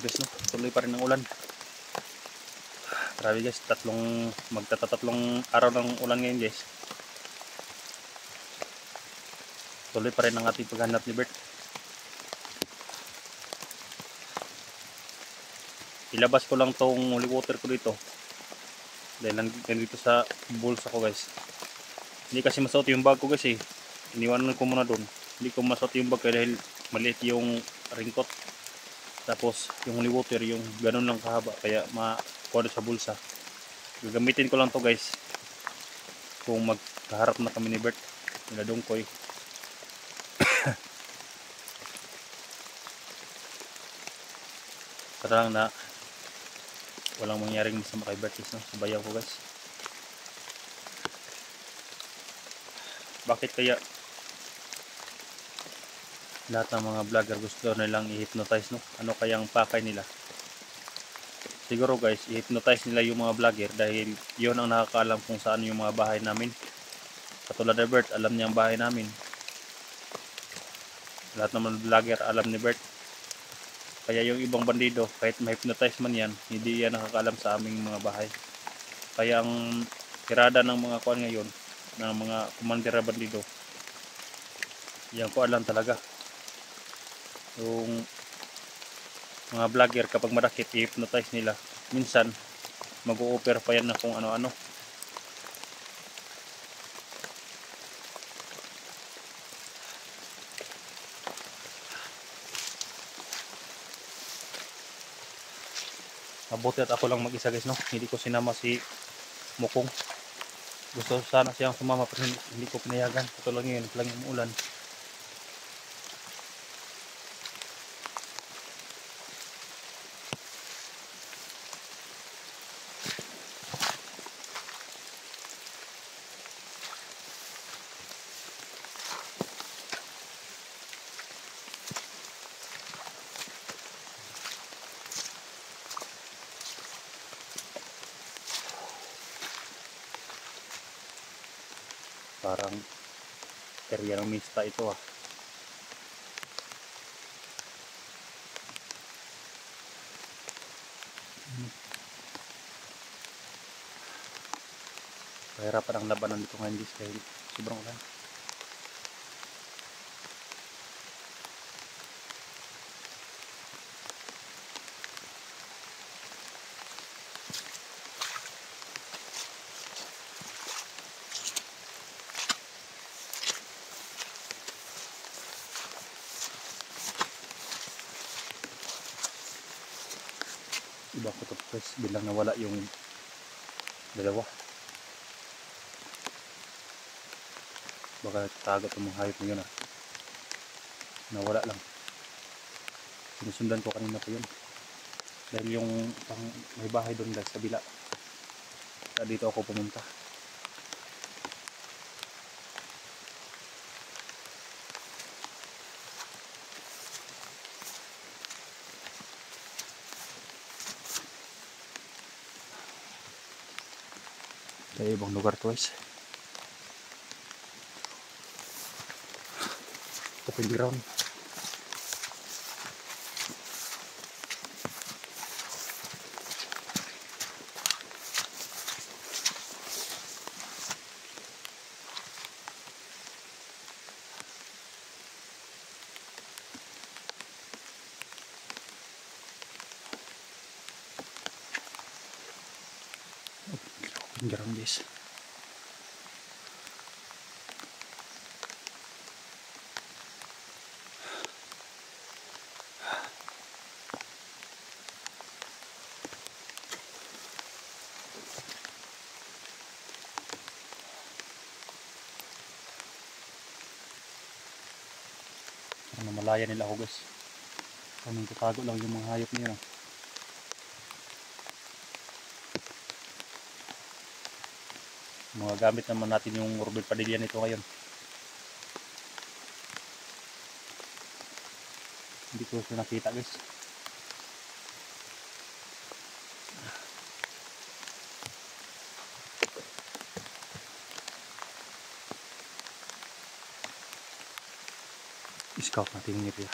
guys, no? Tuloy pa rin ang ulan. Grabe guys, magtatatlong araw ng ulan ngayon guys. Tuloy pa rin ang ating paghanap ni Bert. Ilabas ko lang tong holy water ko dito. Dahil nandito sa bulsa ko guys. Hindi kasi masuot yung bag ko guys eh. Iniwanan ko muna doon. Hindi ko masuot yung bag dahil maliit yung ringkot. Tapos yung holy water yung ganun lang kahaba. Kaya makuha sa bulsa. Gagamitin ko lang to guys. Kung magkaharap na kami ni Bert. Nila Dongkoy. Para lang na walang mangyaring masama kay Bert, no? Sabayan ko guys. Bakit kaya lahat ng mga vlogger gusto nilang i-hypnotize, no? Ano kayang pakay nila? Siguro guys, i-hypnotize nila yung mga vlogger dahil yon ang nakakaalam kung saan yung mga bahay namin. Katulad ni Bert, alam niya ang bahay namin. Lahat ng mga vlogger alam ni Bert. Kaya yung ibang bandido, kahit ma-hypnotize man yan, hindi yan nakakaalam sa aming mga bahay. Kaya ang tirada ng mga kuan ngayon, ng mga kumandira bandido, yan ko alam talaga. Yung mga vlogger kapag madakit, i-hypnotize nila. Minsan, mag-o-offer pa yan na kung ano-ano. Mabuti at ako lang mag-isa guys, no? Hindi ko sinama si Mukong. Gusto sana siyang sumama pero hindi ko pinayagan. Ito lang yun, lang yung ulan. Parang area ng mista ito ah. Kahirapan ang labanan dito ngayon guys dahil sobrang ulan. Iba ko to guys, bilang nawala yung dalawa. Baka tago itong mga hayop na yun ah. Nawala lang. Sinusundan ko kanina pa yun. Dahil yung may bahay doon guys sa bila. Kaya dito ako pumunta. Sa ibang lugar to guys. Open ground. Open ground guys. Malaya nila ako guys. Kaming tatago lang yung mga hayop niya. Mga gamit naman natin yung Robel Padilla nito ngayon. Hindi ko siya nakita guys. Scout natin yung area.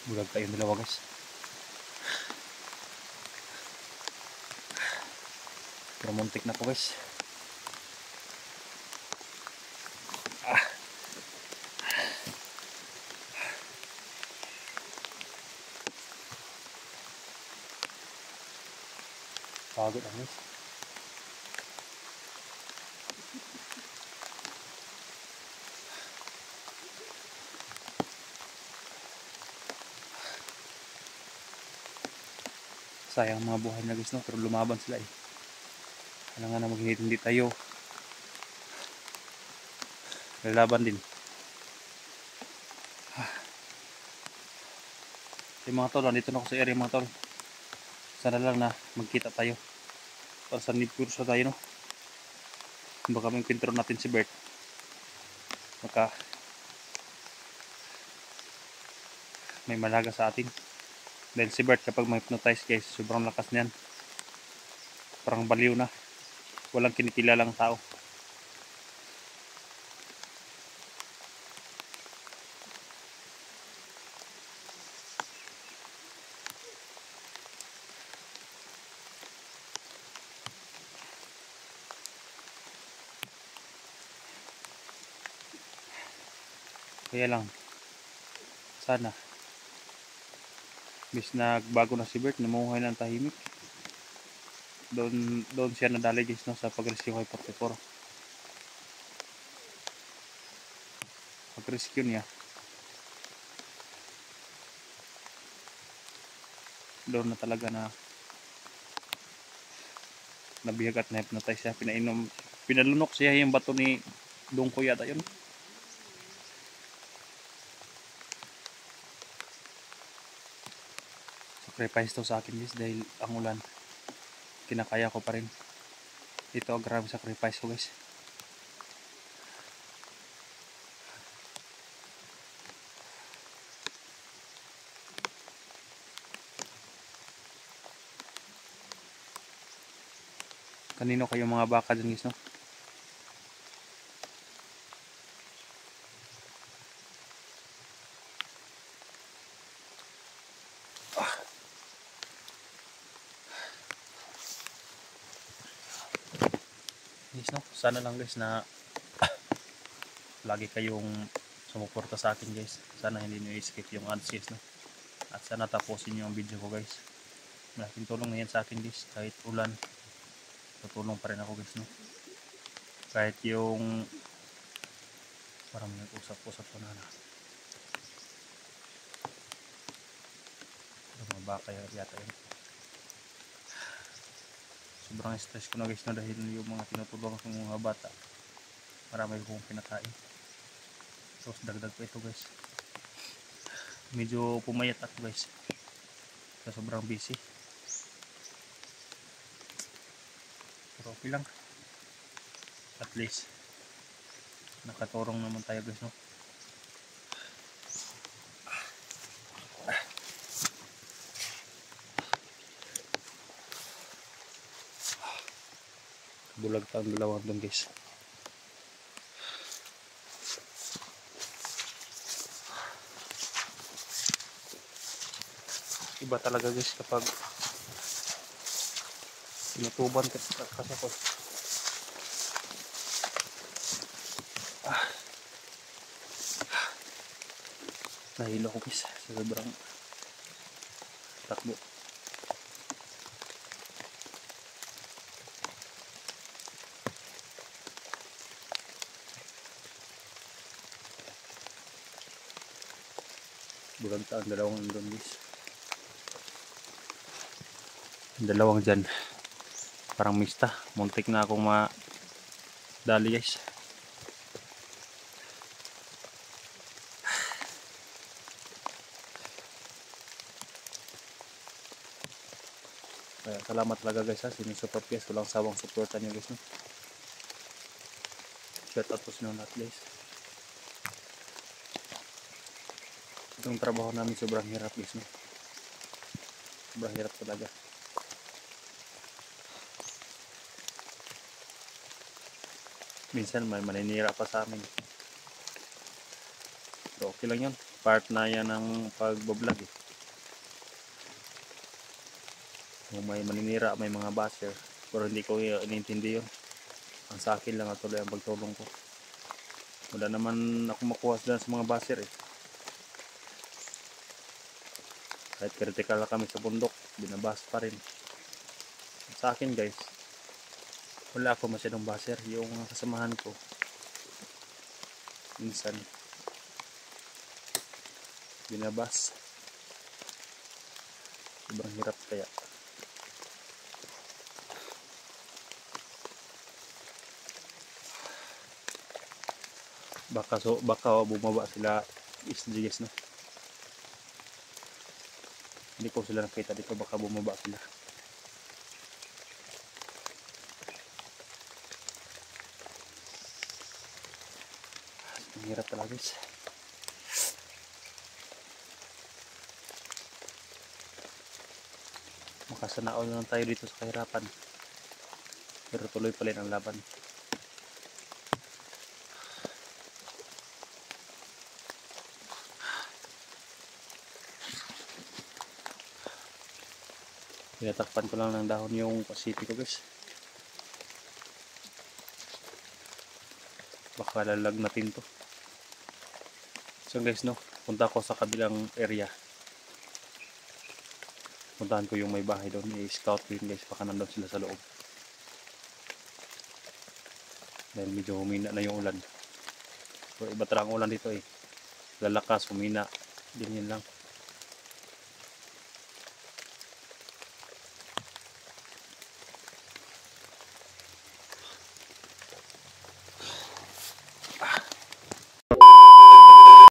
Bulag tayong dalawa guys. Pero muntik na po guys. Pagod ang guys. Sayang mga buhay na guys, no? Pero lumaban sila eh. Kailangan na hindi tayo lalaban din. Okay, mga tol, nandito na ako sa area mga tol. Sana lang na magkita tayo para sa need kurso tayo, no? Baka may encuentro natin si Bert. Baka may malaga sa atin. Dahil si Bert kapag ma-hypnotize guys, sobrang lakas niyan. Parang baliw na. Walang kinikilalang tao. Kaya lang, sana bis nagbago na si Bert, namuhay ng tahimik. Doon siya nadali guys, no, sa pag-rescue kay 44. Pag-rescue niya, doon na talaga na nabihag at na-hypnotize siya. Pinalunok siya yung bato ni Dungko yata yun. Sacrifice to sa akin guys, dahil ang ulan kinakaya ko pa rin. Ito ang grabe sacrifice ko guys. Kanino kayo mga baka dyan guys, no? Guys, no? Sana lang guys na lagi kayong sumuporta sa akin guys. Sana hindi nyo i-skip yung ads guys, no? At sana tapusin nyo ang video ko guys. Malaking tulong na yan sa akin guys. Kahit ulan, tutulong pa rin ako guys, no? Kahit yung parang may usap-usap ko na mga baka yata yun. Sobrang stress ko na guys, no? Dahil yung mga tinutulungan kong mga bata, marami kong pinakain. Tapos dagdag pa ito guys. Medyo pumayat ako guys sa sobrang busy. Pero okay lang. At least nakaturong naman tayo guys, no? Bulag taong dalawang doon guys. Iba talaga guys kapag tinutuban kasi ako. Nahilo ko guys sa sobrang takbo. Bulag taong dalawang doon guys. Dalawang dyan parang mista, muntik na akong madali guys. Kaya salamat talaga guys ha, sinusupport guys, walang sawang supportan nyo guys, no? Shout out po sa inyo lahat guys. Itong trabaho namin sobrang hirap guys, no? Sobrang hirap talaga. Minsan may maninira pa sa amin. Pero okay lang yun. Part na yan ng pagbablog eh. Kung may maninira, may mga basher. Pero hindi ko inintindi yun. Ang sa akin lang at tuloy ang pagtulong ko. Wala naman ako makuha dyan sa mga basher eh. Kahit critical na kami sa bundok, binabas pa rin. Sa akin guys, wala ako masyadong basher. Yung kasamahan ko, minsan, binabas. Sobrang hirap kaya. Baka bumaba sila SGS na. Hindi ko sila nakita dito, baka bumaba sila. Ang hirap talaga guys. Makasanaol na lang tayo dito sa kahirapan. Pero tuloy pa rin ang laban. Tinatakpan ko lang ng dahon yung Pacifico guys. Baka lalagnatin to. So guys no, punta ko sa kabilang area. Puntahan ko yung may bahay doon. I-scout ko yun guys, baka nandun sila sa loob. Dahil medyo humina na yung ulan. So iba talaga ang ulan dito eh. Lalakas, humina. Ganyan lang.